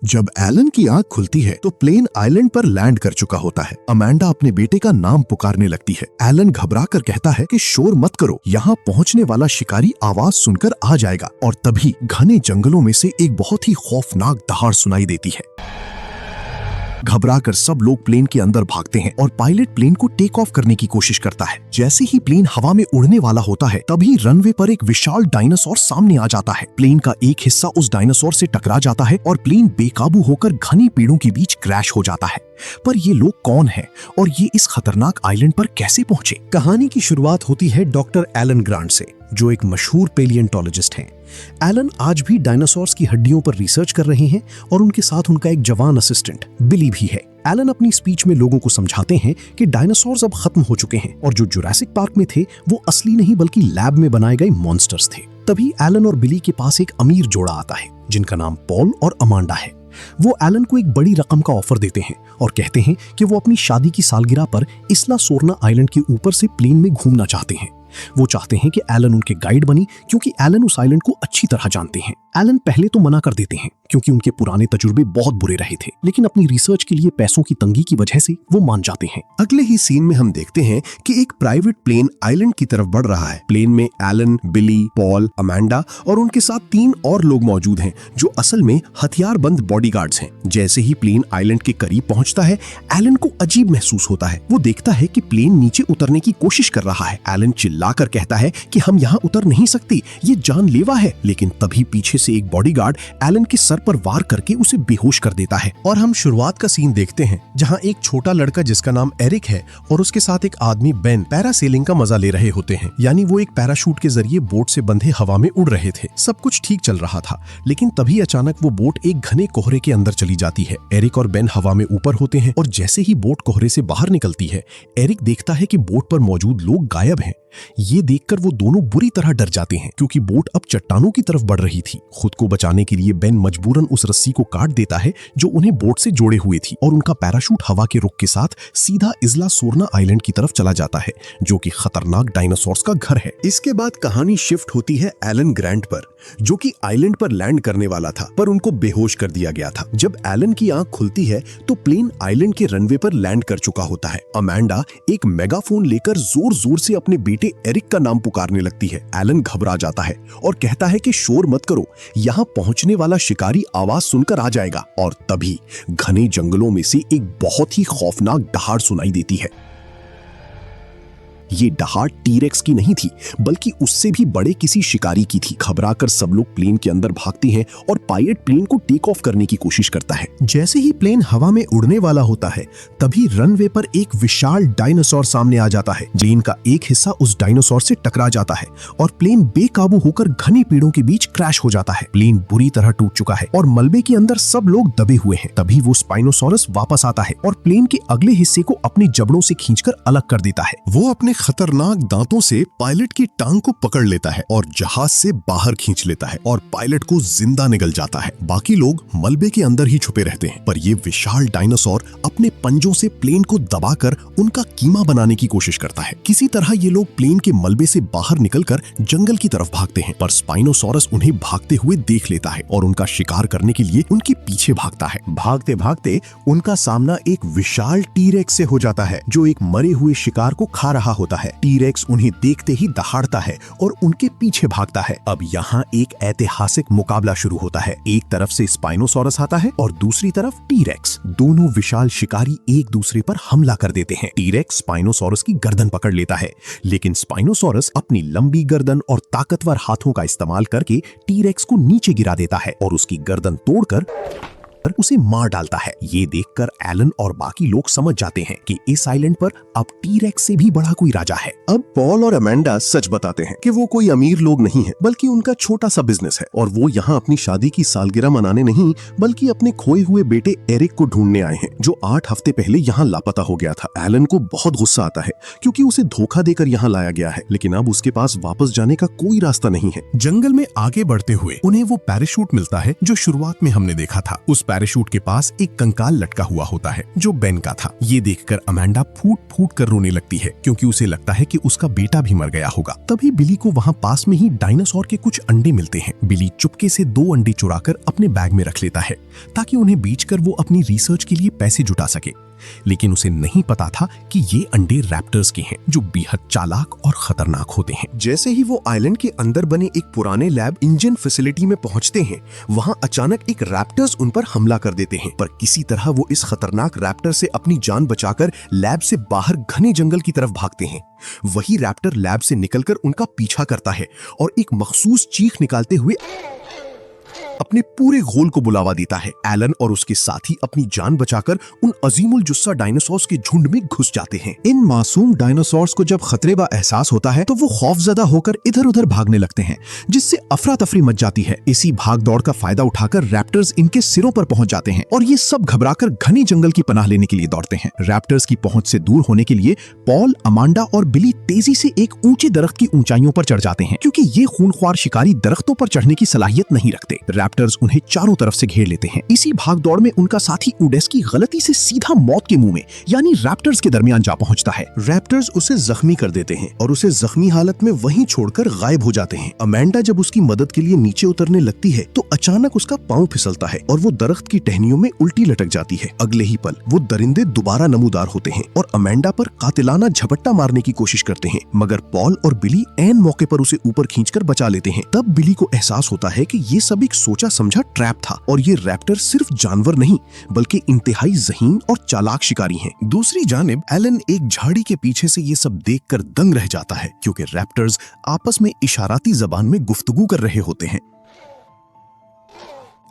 जब एलन की आंख खुलती है तो प्लेन आइलैंड पर लैंड कर चुका होता है। अमांडा अपने बेटे का नाम पुकारने लगती है। एलन घबराकर कहता है कि शोर मत करो, यहाँ पहुँचने वाला शिकारी आवाज सुनकर आ जाएगा। और तभी घने जंगलों में से एक बहुत ही खौफनाक दहाड़ सुनाई देती है। घबराकर सब लोग प्लेन के अंदर भागते हैं और पायलट प्लेन को टेक ऑफ करने की कोशिश करता है। जैसे ही प्लेन हवा में उड़ने वाला होता है तभी रनवे पर एक विशाल डायनासोर सामने आ जाता है। प्लेन का एक हिस्सा उस डायनासोर से टकरा जाता है और प्लेन बेकाबू होकर घनी पेड़ों के बीच क्रैश हो जाता है। पर ये लोग कौन हैं और ये इस खतरनाक आइलैंड पर कैसे पहुंचे? कहानी की शुरुआत होती है डॉक्टर एलन ग्रांट से, जो एक मशहूर पेलियंटोलॉजिस्ट हैं। एलन आज भी डायनासोर्स की हड्डियों पर रिसर्च कर रहे हैं और उनके साथ उनका एक जवान असिस्टेंट बिली भी है। एलन अपनी स्पीच में लोगों को समझाते हैं कि डायनासोर्स अब खत्म हो चुके हैं और जो जुरासिक पार्क में थे वो असली नहीं बल्कि लैब में बनाए गए मॉन्स्टर्स थे। तभी एलन और बिली के पास एक अमीर जोड़ा आता है जिनका नाम पॉल और अमांडा है। वो एलन को एक बड़ी रकम का ऑफर देते हैं और कहते हैं कि वो अपनी शादी की सालगिरह पर इस्ला सोरना आइलैंड के ऊपर से प्लेन में घूमना चाहते हैं। वो चाहते हैं कि एलन उनके गाइड बने क्योंकि एलन उस आइलैंड को अच्छी तरह जानते हैं। एलन पहले तो मना कर देते हैं क्योंकि उनके पुराने तजुर्बे बहुत बुरे रहे थे, लेकिन अपनी रिसर्च के लिए पैसों की तंगी की वजह से वो मान जाते हैं। अगले ही सीन में हम देखते हैं कि एक प्राइवेट प्लेन आइलैंड की तरफ बढ़ रहा है। प्लेन में एलन, बिली, पॉल, अमांडा और उनके साथ 3 और लोग मौजूद हैं जो असल में हथियारबंद बॉडीगार्ड्स हैं। जैसे ही प्लेन आइलैंड के करीब पहुंचता है एलन को अजीब महसूस होता है। वो देखता है कि प्लेन नीचे उतरने की कोशिश कर रहा है। एलन चिल्लाकर कहता है कि हम यहाँ उतर नहीं सकते, ये जानलेवा है। लेकिन तभी पीछे से एक बॉडीगार्ड एलन के सर पर वार करके उसे बेहोश कर देता है। और हम शुरुआत का सीन देखते हैं जहाँ एक छोटा लड़का जिसका नाम एरिक है और उसके साथ एक आदमी बेन पैरासेलिंग का मजा ले रहे होते हैं। यानी वो एक पैराशूट के जरिए बोट से बंधे हवा में उड़ रहे थे। सब कुछ ठीक चल रहा था, लेकिन तभी अचानक वो बोट एक घने कोहरे के अंदर चली जाती है। एरिक और बेन हवा में ऊपर होते हैं और जैसे ही बोट कोहरे से बाहर निकलती है एरिक देखता है कि बोट पर मौजूद लोग गायब हैं। ये देखकर वो दोनों बुरी तरह डर जाते हैं क्योंकि बोट अब चट्टानों की तरफ बढ़ रही थी। खुद को बचाने के लिए बेन मजबूरन उस रस्सी को काट देता है जो उन्हें बोट से जोड़े हुए थी और उनका पैराशूट हवा के रुख के साथ सीधा इस्ला सोरना आइलैंड की तरफ चला जाता है जो कि खतरनाक डायनासोर्स का घर है। इसके बाद कहानी शिफ्ट होती है एलन ग्रांट पर, जो कि आइलैंड पर लैंड करने वाला था पर उनको बेहोश कर दिया गया था। जब एलन की आंख खुलती है तो प्लेन आइलैंड के रनवे पर लैंड कर चुका होता है। अमांडा एक मेगाफोन लेकर जोर जोर से अपने बेटे एरिक का नाम पुकारने लगती है। एलन घबरा जाता है और कहता है कि शोर मत करो, यहाँ पहुंचने वाला शिकारी आवाज सुनकर आ जाएगा। और तभी घने जंगलों में से एक बहुत ही खौफनाक दहाड़ सुनाई देती है। ये दहाड़ टीरेक्स की नहीं थी बल्कि उससे भी बड़े किसी शिकारी की थी। घबराकर सब लोग प्लेन के अंदर भागते हैं और पायलट प्लेन को टेक ऑफ करने की कोशिश करता है। जैसे ही प्लेन हवा में उड़ने वाला होता है तभी रनवे पर एक विशाल डायनासोर सामने आ जाता है। प्लेन का एक हिस्सा उस डायनासोर से टकरा जाता है और प्लेन बेकाबू होकर घने पेड़ों के बीच क्रैश हो जाता है। प्लेन बुरी तरह टूट चुका है और मलबे के अंदर सब लोग दबे हुए हैं। तभी वो स्पाइनोसॉरस वापस आता है और प्लेन के अगले हिस्से को अपने जबड़ों से खींचकर अलग कर देता है। वो अपने खतरनाक दांतों से पायलट की टांग को पकड़ लेता है और जहाज से बाहर खींच लेता है और पायलट को जिंदा निगल जाता है। बाकी लोग मलबे के अंदर ही छुपे रहते हैं, पर ये विशाल डायनासोर अपने पंजों से प्लेन को दबाकर उनका कीमा बनाने की कोशिश करता है। किसी तरह ये लोग प्लेन के मलबे से बाहर निकलकर जंगल की तरफ भागते हैं, पर स्पाइनोसॉरस उन्हें भागते हुए देख लेता है और उनका शिकार करने के लिए उनके पीछे भागता है। भागते भागते उनका सामना एक विशाल टीरेक्स से हो जाता है जो एक मरे हुए शिकार को खा रहा होता है। टीरेक्स उन्हें देखते ही दहाड़ता है और उनके पीछे भागता है। अब यहाँ एक ऐतिहासिक मुकाबला शुरू होता है। एक तरफ से स्पाइनोसॉरस आता है और दूसरी तरफ टीरेक्स। दोनों विशाल शिकारी एक दूसरे पर हमला कर देते हैं। टीरेक्स स्पाइनोसॉरस की गर्दन पकड़ लेता है, लेकिन स्पाइनोसॉरस अपनी लंबी गर्दन और ताकतवर हाथों का इस्तेमाल करके टीरेक्स को नीचे गिरा देता है और उसकी गर्दन तोड़कर उसे मार डालता है। ये देखकर एलन और बाकी लोग समझ जाते हैं कि इस आइलैंड पर अब टीरेक्स से भी बड़ा कोई राजा है। अब पॉल और अमांडा सच बताते हैं कि वो कोई अमीर लोग नहीं है बल्कि उनका छोटा सा बिजनेस है और वो यहाँ अपनी शादी की सालगिरह मनाने नहीं बल्कि अपने खोए हुए बेटे एरिक को ढूंढने आए हैं जो 8 हफ्ते पहले यहाँ लापता हो गया था। एलन को बहुत गुस्सा आता है क्योंकि उसे धोखा देकर यहाँ लाया गया है, लेकिन अब उसके पास वापस जाने का कोई रास्ता नहीं है। जंगल में आगे बढ़ते हुए उन्हें वो पैराशूट मिलता है जो शुरुआत में हमने देखा था। उस पैराशूट के पास एक कंकाल लटका हुआ होता है जो बेन का था। ये देखकर अमेंडा फूट फूट कर रोने लगती है क्योंकि उसे लगता है कि उसका बेटा भी मर गया होगा। तभी बिली को वहाँ पास में ही डायनासोर के कुछ अंडे मिलते हैं। बिली चुपके से 2 अंडे चुराकर अपने बैग में रख लेता है ताकि उन्हें बेचकर वो अपनी रिसर्च के लिए पैसे जुटा सके। लेकिन उसे नहीं पता था कि ये अंडे रैप्टर्स के हैं जो बेहद चालाक और खतरनाक होते हैं। जैसे ही वो आइलैंड के अंदर बने एक पुराने लैब इंजन फैसिलिटी में पहुंचते हैं, वहां अचानक एक रैप्टर्स उन पर हमला कर देते हैं। पर किसी तरह वो इस खतरनाक रैप्टर से अपनी जान बचाकर लैब से बाहर घने जंगल की तरफ भागते हैं। वही रैप्टर लैब से निकलकर उनका पीछा करता है और एक मखसूस चीख निकालते हुए अपने पूरे घोल को बुलावा देता है। एलन और उसके साथी अपनी जान बचाकर उन अजीमुल जुस्सा डायनासोर्स के झुंड में घुस जाते हैं। इन मासूम डायनासोर्स को जब खतरे का एहसास होता है तो वो खौफजदा होकर इधर उधर भागने लगते हैं, जिससे अफरा तफरी मच जाती है। इसी भाग दौड़ का फायदा उठाकर रैप्टर्स इनके सिरों पर पहुंच जाते हैं और ये सब घबराकर घने जंगल की पनाह लेने के लिए दौड़ते हैं। रैप्टर्स की पहुंच से दूर होने के लिए पॉल, अमांडा और बिली तेजी से एक ऊंचे दरख्त की ऊंचाइयों पर चढ़ जाते हैं क्योंकि ये खूनख्वार शिकारी दरख्तों पर चढ़ने की सलाहियत नहीं रखते। रैप्टर्स उन्हें चारों तरफ से घेर लेते हैं। इसी भागदौड़ में उनका साथी उडेस्की गलती से सीधा मौत के मुंह में यानी रैप्टर्स के दरमियान जा पहुंचता है। रैप्टर्स उसे जख्मी कर देते हैं और उसे जख्मी हालत में वहीं छोड़कर गायब हो जाते हैं। अमेंडा जब उसकी मदद के लिए नीचे उतरने लगती है तो अचानक उसका पांव फिसलता है और वो दरख्त की टहनियों में उल्टी लटक जाती है। अगले ही पल वो दरिंदे दोबारा नमूदार होते हैं और अमेंडा पर कातिलाना झपट्टा मारने की कोशिश करते हैं, मगर पॉल और बिली ऐन मौके पर उसे ऊपर खींचकर बचा लेते हैं। तब बिली को एहसास होता है कि ये सब एक सोचा समझा ट्रैप था और ये रैप्टर सिर्फ जानवर नहीं बल्कि इंतहाई ज़हीन और चालाक शिकारी हैं। दूसरी जानिब एलन एक झाड़ी के पीछे से ये सब देखकर दंग रह जाता है क्योंकि रैप्टर्स आपस में इशाराती जबान में गुफ्तगू कर रहे होते हैं।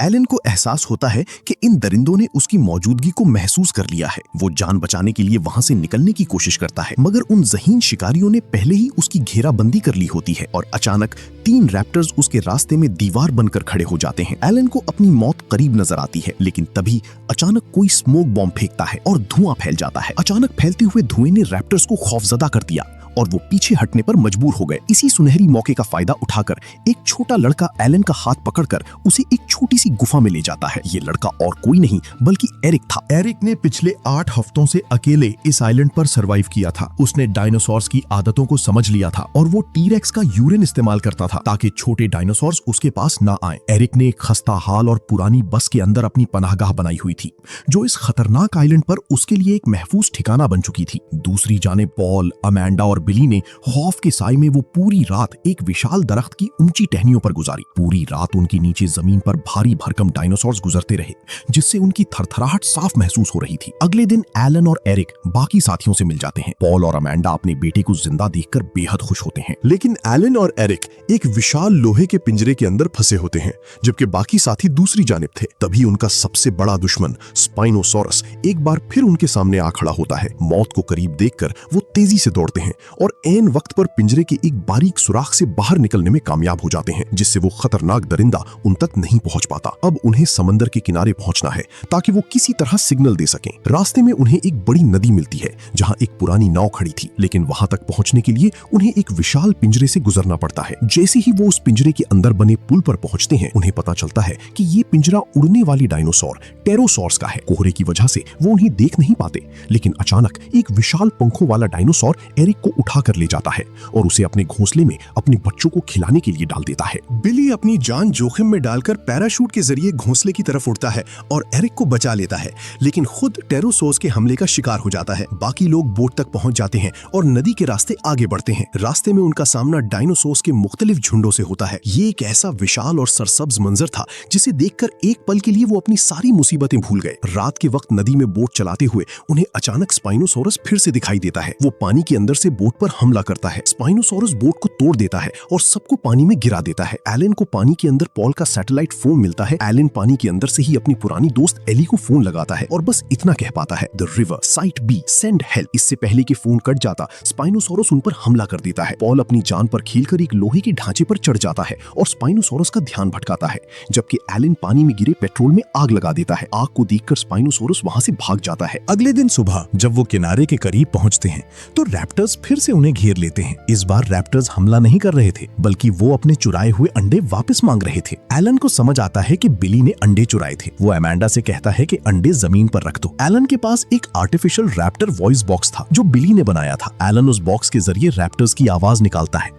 एलन को एहसास होता है कि इन दरिंदों ने उसकी मौजूदगी को महसूस कर लिया है। वो जान बचाने के लिए वहां से निकलने की कोशिश करता है, मगर उन ज़हीन शिकारियों ने पहले ही उसकी घेराबंदी कर ली होती है और अचानक 3 रैप्टर्स उसके रास्ते में दीवार बनकर खड़े हो जाते हैं। एलन को अपनी मौत करीब नजर आती है, लेकिन तभी अचानक कोई स्मोक बॉम्ब फेंकता है और धुआं फैल जाता है। अचानक फैलते हुए धुएं ने रैप्टर्स को खौफजदा कर दिया और वो पीछे हटने पर मजबूर हो गए। इसी सुनहरी मौके का फायदा उठाकर एक छोटा लड़का एलन का हाथ पकड़कर उसे एक छोटी सी गुफा में ले जाता है। ये लड़का और कोई नहीं बल्कि एरिक था। एरिक ने पिछले 8 हफ्तों से अकेले इस आइलैंड पर सरवाइव किया था। उसने डायनासोर्स की आदतों को समझ लिया था और वो टीरेक्स का यूरिन इस्तेमाल करता था ताकि छोटे डायनासोर्स उसके पास ना आए। एरिक ने एक खस्ता हाल और पुरानी बस के अंदर अपनी पनाहगाह बनाई हुई थी जो इस खतरनाक आइलैंड पर उसके लिए एक महफूज ठिकाना बन चुकी थी। दूसरी जाने पॉल, अमेंडा और बिली ने खौफ के साए में वो पूरी रात एक विशाल दरख्त की ऊंची टहनियों पर गुजारी। पूरी रात उनके नीचे जमीन पर भारी भरकम डायनासोर्स गुजरते रहे, जिससे उनकी थरथराहट साफ महसूस हो रही थी। अगले दिन एलन और एरिक बाकी साथियों से मिल जाते हैं। पॉल और अमेंडा अपने बेटे को जिंदा देखकर बेहद खुश होते हैं, लेकिन एलन और एरिक एक विशाल लोहे के पिंजरे के अंदर फंसे होते हैं, जबकि बाकी साथी दूसरी जानिब थे। तभी उनका सबसे बड़ा दुश्मन स्पाइनोसॉरस एक बार फिर उनके सामने आ खड़ा होता है। मौत को करीब देखकर वो तेजी से दौड़ते हैं और ऐन वक्त पर पिंजरे के एक बारीक सुराख से बाहर निकलने में कामयाब हो जाते हैं, जिससे वो खतरनाक दरिंदा उन तक नहीं पहुंच पाता। अब उन्हें समंदर के किनारे पहुंचना है ताकि वो किसी तरह सिग्नल दे सकें। रास्ते में उन्हें एक बड़ी नदी मिलती है जहां एक पुरानी नाव खड़ी थी, लेकिन वहां तक पहुंचने के लिए उन्हें एक विशाल पिंजरे से गुजरना पड़ता है। जैसे ही वो उस पिंजरे के अंदर बने पुल पर पहुंचते हैं, उन्हें पता चलता है कि ये पिंजरा उड़ने वाली डायनासोर टेरोसॉर्स का है। कोहरे की वजह से वो उन्हें देख नहीं पाते, लेकिन अचानक एक विशाल पंखों वाला डायनासोर एरिक को उठा कर ले जाता है और उसे अपने घोंसले में अपने बच्चों को खिलाने के लिए डाल देता है। बिली अपनी जान जोखिम में डालकर पैराशूट के जरिए घोंसले की तरफ उड़ता है और एरिक को बचा लेता है, लेकिन खुद टेरोसोर्स के हमले का शिकार हो जाता है। बाकी लोग बोट तक पहुंच जाते हैं और नदी के रास्ते आगे बढ़ते हैं। रास्ते में उनका सामना डायनासोर्स के मुख्तलिफ झुंडों से होता है। ये एक ऐसा विशाल और सरसब्ज मंजर था जिसे देखकर एक पल के लिए वो अपनी सारी मुसीबतें भूल गए। रात के वक्त नदी में बोट चलाते हुए उन्हें अचानक स्पाइनोसॉरस फिर से दिखाई देता है। वो पानी के अंदर से बोट पर हमला करता है। स्पाइनोसॉरस बोट को तोड़ देता है और सबको पानी में गिरा देता है। एलन को पानी के अंदर पॉल का सैटेलाइट फोन मिलता है। एलन पानी के अंदर से ही अपनी पुरानी दोस्त एली को फोन लगाता है और बस इतना कह पाता है, the river site be send help. इससे पहले कि फोन कट जाता, स्पाइनोसॉरस उन पर हमला कर देता है। पॉल अपनी जान पर खेलकर एक लोहे के ढांचे पर चढ़ जाता है और स्पाइनोसॉरस का ध्यान भटकाता है, जबकि एलन पानी में गिरे पेट्रोल में आग लगा देता है। आग को देखकर स्पाइनोसॉरस वहां से भाग जाता है। अगले दिन सुबह जब वो किनारे के करीब पहुंचते हैं तो रैप्टर्स फिर से उन्हें घेर लेते हैं। इस बार रैप्टर्स हमला नहीं कर रहे थे, बल्कि वो अपने चुराए हुए अंडे वापस मांग रहे थे। एलन को समझ आता है कि बिली ने अंडे चुराए थे। वो अमेंडा से कहता है कि अंडे जमीन पर रख दो। एलन के पास एक आर्टिफिशियल रैप्टर वॉइस बॉक्स था जो बिली ने बनाया था। एलन उस बॉक्स के जरिए रैप्टर्स की आवाज निकालता है,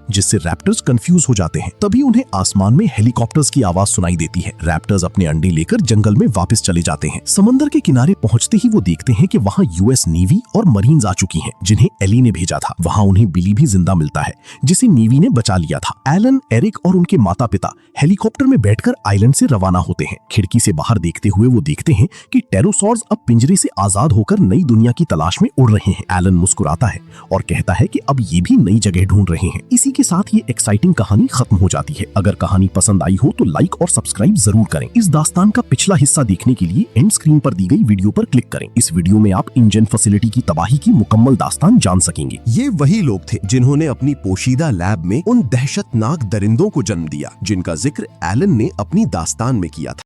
जिससे रैप्टर्स कंफ्यूज हो जाते हैं। तभी उन्हें आसमान में हेलीकॉप्टर्स की आवाज सुनाई देती है। रैप्टर्स अपने अंडे लेकर जंगल में वापस चले जाते हैं। समंदर के किनारे पहुंचते ही वो देखते हैं कि वहां यूएस नेवी और मरीन्स आ चुकी हैं, जिन्हें एली ने भेजा था। वहां उन्हें बिली भी जिंदा मिलता है, जिसे नेवी ने बचा लिया था। एलन, एरिक और उनके माता पिता हेलीकॉप्टर में बैठकर आइलैंड से रवाना होते हैं। खिड़की से बाहर देखते हुए वो देखते हैं कि टेरोसॉर्स अब पिंजरे से आजाद होकर नई दुनिया की तलाश में उड़ रहे हैं। एलन मुस्कुराता है और कहता है कि अब ये भी नई जगह ढूंढ रहे हैं। इसी के साथ ये एक्साइटिंग कहानी खत्म हो जाती है। अगर कहानी पसंद आई हो तो लाइक और सब्सक्राइब जरूर करें। इस दास्तान का पिछला हिस्सा देखने के लिए एंड स्क्रीन पर दी गई वीडियो पर क्लिक करें। इस वीडियो में आप इंजन फैसिलिटी की तबाही की मुकम्मल दास्तान जान सकेंगे। ये वही लोग थे जिन्होंने अपनी पोशीदा लैब में उन दहशतनाक दरिंदों को जन्म दिया जिनका जिक्र एलन ने अपनी दास्तान में किया था।